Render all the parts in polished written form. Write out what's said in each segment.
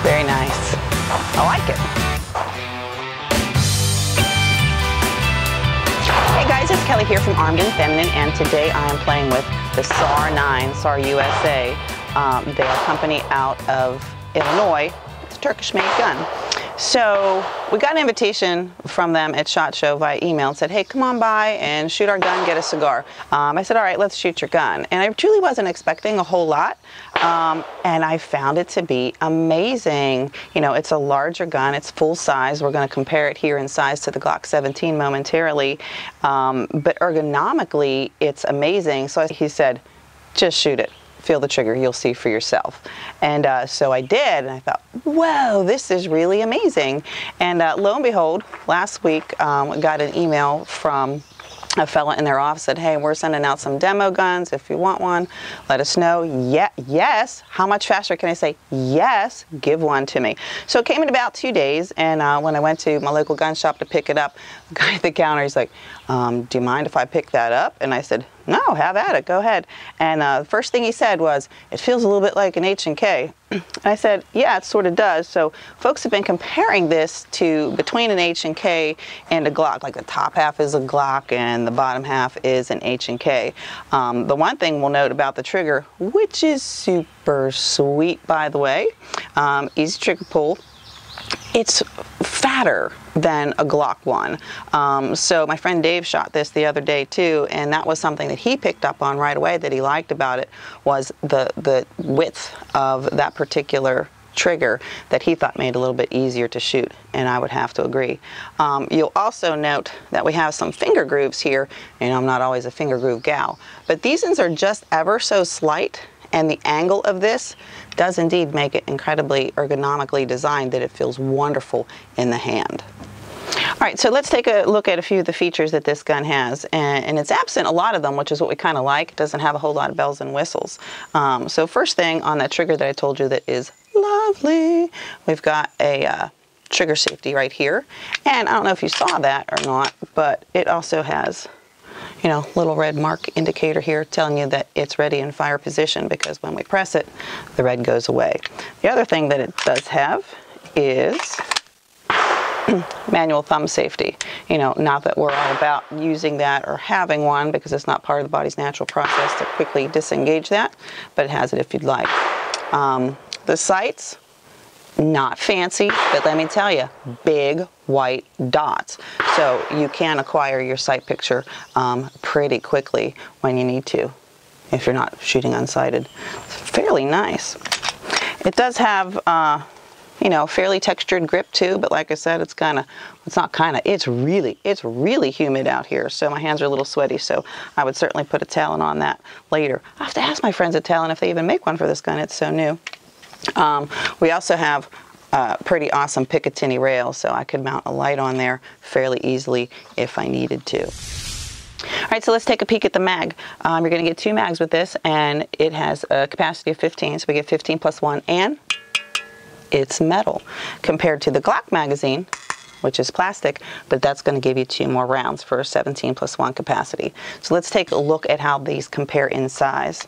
Very nice. I like it. Hey guys, it's Kelly here from Armed and Feminine, and today I am playing with the SAR9, SAR USA. They are a company out of Illinois. It's a Turkish-made gun. So we got an invitation from them at SHOT Show via email and said, hey, come on by and shoot our gun, get a cigar. I said, all right, let's shoot your gun. And I truly wasn't expecting a whole lot. And I found it to be amazing. You know, it's a larger gun. It's full size. We're going to compare it here in size to the Glock 17 momentarily. But ergonomically, it's amazing. So he said, just shoot it. Feel the trigger, you'll see for yourself. And so I did, and I thought, whoa, this is really amazing. And lo and behold, last week we got an email from a fella in their office, said, hey, we're sending out some demo guns. If you want one, let us know. Yeah, yes. How much faster can I say? Yes, give one to me. So it came in about 2 days, and when I went to my local gun shop to pick it up, the guy at the counter, he's like, do you mind if I pick that up? And I said, no, have at it, go ahead. And the first thing he said was, it feels a little bit like an H&K. And I said, yeah, it sort of does. So folks have been comparing this to between an H&K and a Glock. Like the top half is a Glock and the bottom half is an H&K. The one thing we'll note about the trigger, which is super sweet, by the way, easy trigger pull. It's fatter than a Glock one. So my friend Dave shot this the other day too, and that was something that he picked up on right away that he liked about it, was the width of that particular trigger that he thought made it a little bit easier to shoot, and I would have to agree. You'll also note that we have some finger grooves here, and I'm not always a finger groove gal, but these ones are just ever so slight, and the angle of this does indeed make it incredibly ergonomically designed that it feels wonderful in the hand. All right, so let's take a look at a few of the features that this gun has, and it's absent a lot of them, which is what we kind of like. It doesn't have a whole lot of bells and whistles. So first thing on that trigger that I told you that is lovely, we've got a trigger safety right here, and I don't know if you saw that or not, but it also has, you know, little red mark indicator here telling you that it's ready in fire position, because when we press it, the red goes away. The other thing that it does have is manual thumb safety. You know, not that we're all about using that or having one, because it's not part of the body's natural process to quickly disengage that, but it has it if you'd like. The sights, not fancy, but let me tell you, big white dots. So you can acquire your sight picture pretty quickly when you need to, if you're not shooting unsighted. It's fairly nice. It does have, you know, fairly textured grip too, but like I said, it's really humid out here, so my hands are a little sweaty, so I would certainly put a Talon on that later. I have to ask my friends at Talon if they even make one for this gun. It's so new. We also have pretty awesome Picatinny rails, so I could mount a light on there fairly easily if I needed to. All right, so let's take a peek at the mag. You're going to get 2 mags with this, and it has a capacity of 15, so we get 15 plus 1, and it's metal, compared to the Glock magazine, which is plastic, but that's going to give you 2 more rounds for a 17 plus 1 capacity. So let's take a look at how these compare in size.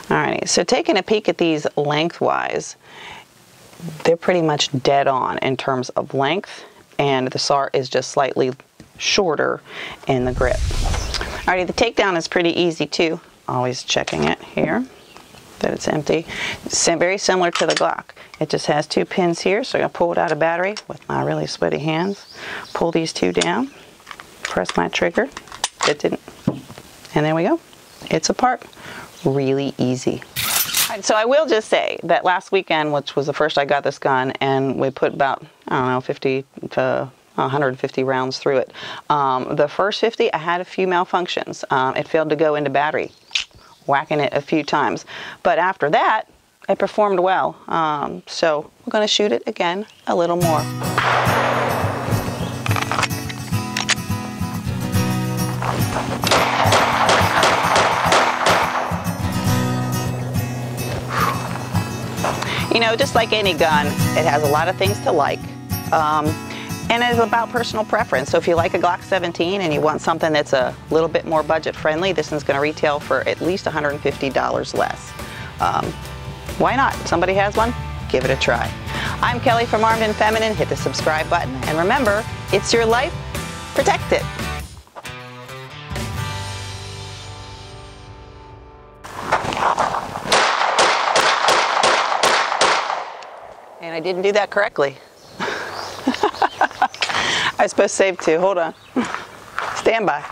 Alrighty, so taking a peek at these lengthwise, they're pretty much dead on in terms of length, and the SAR is just slightly shorter in the grip. Alrighty, the takedown is pretty easy too. Always checking it here that it's empty. Very similar to the Glock. It just has 2 pins here, so I'm going to pull it out of battery with my really sweaty hands. Pull these 2 down, press my trigger. It didn't. And there we go. It's apart. Really easy. All right, so I will just say that last weekend, which was the first I got this gun, and we put about, I don't know, 50 to 150 rounds through it. The first 50, I had a few malfunctions. It failed to go into battery, whacking it a few times. But after that, it performed well. So we're going to shoot it again a little more. You know, just like any gun, it has a lot of things to like. And it's about personal preference. So if you like a Glock 17 and you want something that's a little bit more budget friendly, this one's going to retail for at least $150 less. Why not? Somebody has one? Give it a try. I'm Kelly from Armed and Feminine. Hit the subscribe button, and remember, it's your life. Protect it. And I didn't do that correctly. I was supposed to save 2. Hold on. Stand by.